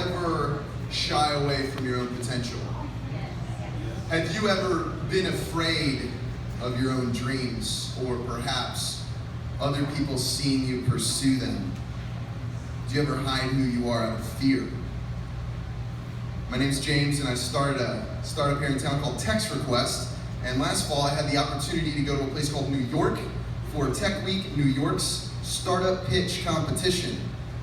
ever shy away from your own potential? Have you ever been afraid of your own dreams, or perhaps other people seeing you pursue them? Do you ever hide who you are out of fear? My name's James, and I started a startup here in town called Text Request. And last fall, I had the opportunity to go to a place called New York for Tech Week New York's startup pitch competition.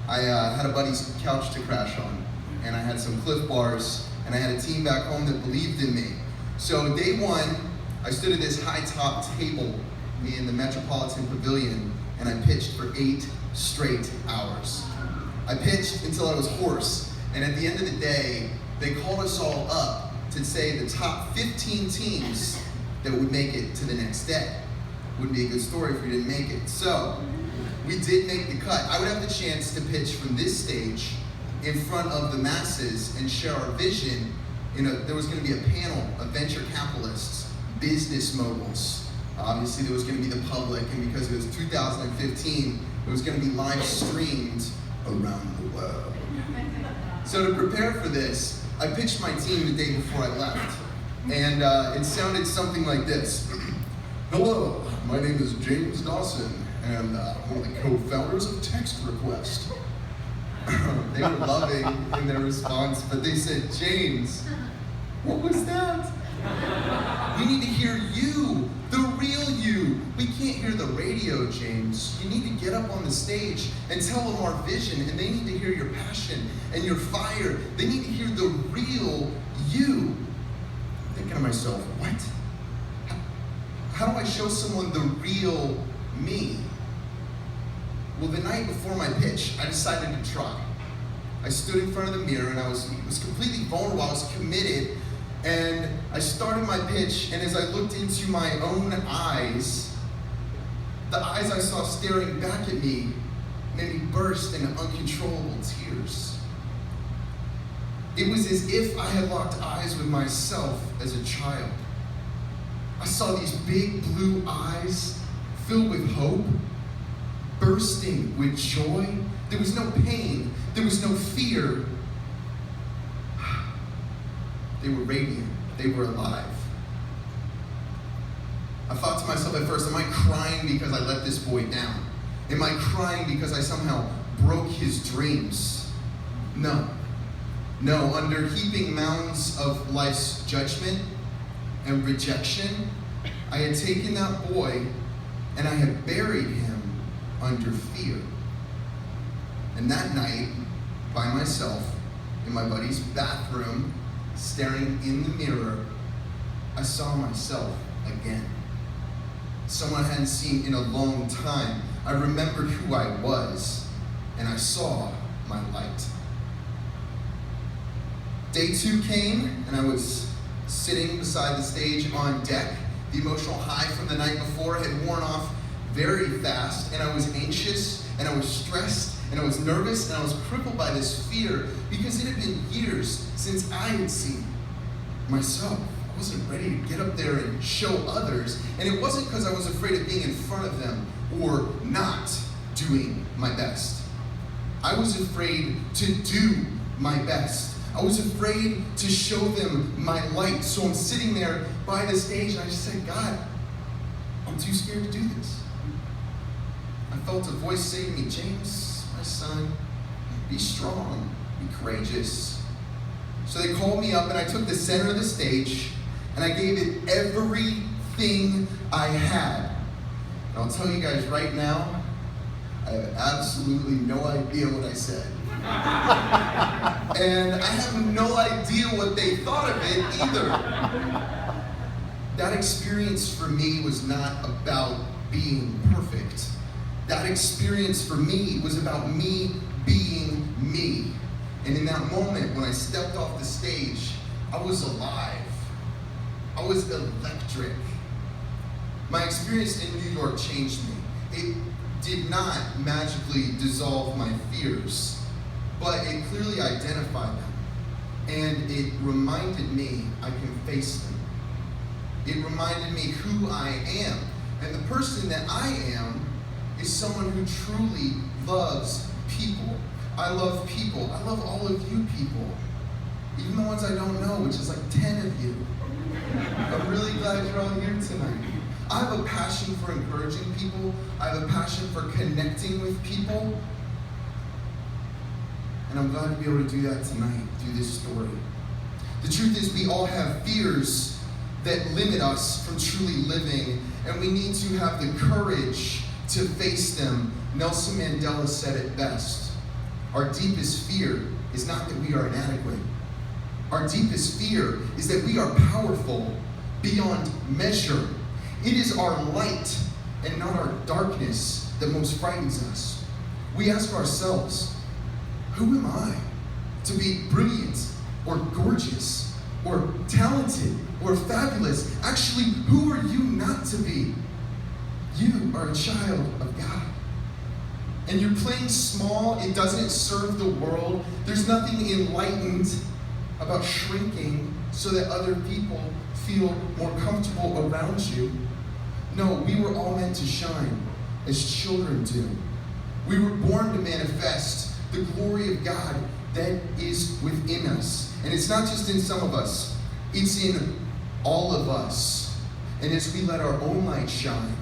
I had a buddy's couch to crash on, and I had some Cliff Bars, and I had a team back home that believed in me. So day one, I stood at this high-top table in the Metropolitan Pavilion, and I pitched for 8 straight hours. I pitched until I was hoarse, and at the end of the day, they called us all up to say the top 15 teams that would make it to the next day. Wouldn't be a good story if we didn't make it. So, we did make the cut. I would have the chance to pitch from this stage in front of the masses and share our vision. There was going to be a panel of venture capitalists, business moguls. Obviously, there was going to be the public, and because it was 2015, it was going to be live streamed around the world. So to prepare for this, I pitched my team the day before I left, and it sounded something like this. Hello, my name is James Dawson, and one of the co-founders of Text Request. They were loving in their response, but they said, James, what was that? We need to hear you, the real you. We can't hear the radio, James. You need to get up on the stage and tell them our vision, and they need to hear your passion and your fire. They need to hear the real you. I'm thinking to myself, what? How do I show someone the real me? Well, the night before my pitch, I decided to try. I stood in front of the mirror, and I was completely vulnerable. I was committed. And I started my pitch, and as I looked into my own eyes, the eyes I saw staring back at me made me burst into uncontrollable tears. It was as if I had locked eyes with myself as a child. I saw these big blue eyes filled with hope, bursting with joy. There was no pain. There was no fear. They were radiant. They were alive. I thought to myself at first, am I crying because I let this boy down? Am I crying because I somehow broke his dreams? No. No, under heaping mounds of life's judgment and rejection, I had taken that boy and I had buried him under fear. And that night, by myself, in my buddy's bathroom, staring in the mirror, I saw myself again. Someone I hadn't seen in a long time. I remembered who I was, and I saw my light. Day 2 came, and I was sitting beside the stage on deck. The emotional high from the night before had worn off very fast, and I was anxious, and I was stressed, and I was nervous, and I was crippled by this fear because it had been years since I had seen myself. I wasn't ready to get up there and show others, and it wasn't because I was afraid of being in front of them or not doing my best. I was afraid to do my best. I was afraid to show them my light. So I'm sitting there by the stage, and I just said, God, I'm too scared to do this. I felt a voice say to me, James, my son, be strong, be courageous. So they called me up, and I took the center of the stage, and I gave it everything I had. And I'll tell you guys right now, I have absolutely no idea what I said. And I have no idea what they thought of it either. That experience for me was not about being perfect. That experience for me was about me being me. And in that moment, when I stepped off the stage, I was alive. I was electric. My experience in New York changed me. It did not magically dissolve my fears, but it clearly identified them. And it reminded me I can face them. It reminded me who I am. And the person that I am is someone who truly loves people, I love people. I love all of you people. Even the ones I don't know, which is like 10 of you. I'm really glad you're all here tonight. I have a passion for encouraging people. I have a passion for connecting with people. And I'm glad to be able to do that tonight through this story. The truth is, we all have fears that limit us from truly living, and we need to have the courage to face them. Nelson Mandela said it best. Our deepest fear is not that we are inadequate. Our deepest fear is that we are powerful beyond measure. It is our light and not our darkness that most frightens us. We ask ourselves, who am I to be brilliant or gorgeous or talented or fabulous? Actually, who are you not to be? You are a child of God. And you're playing small. It doesn't serve the world. There's nothing enlightened about shrinking so that other people feel more comfortable around you. No, we were all meant to shine as children do. We were born to manifest the glory of God that is within us. And it's not just in some of us, it's in all of us. And as we let our own light shine,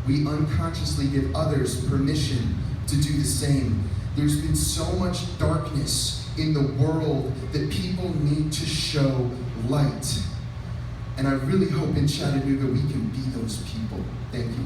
we unconsciously give others permission to do the same. There's been so much darkness in the world that people need to show light. And I really hope in Chattanooga we can be those people. Thank you.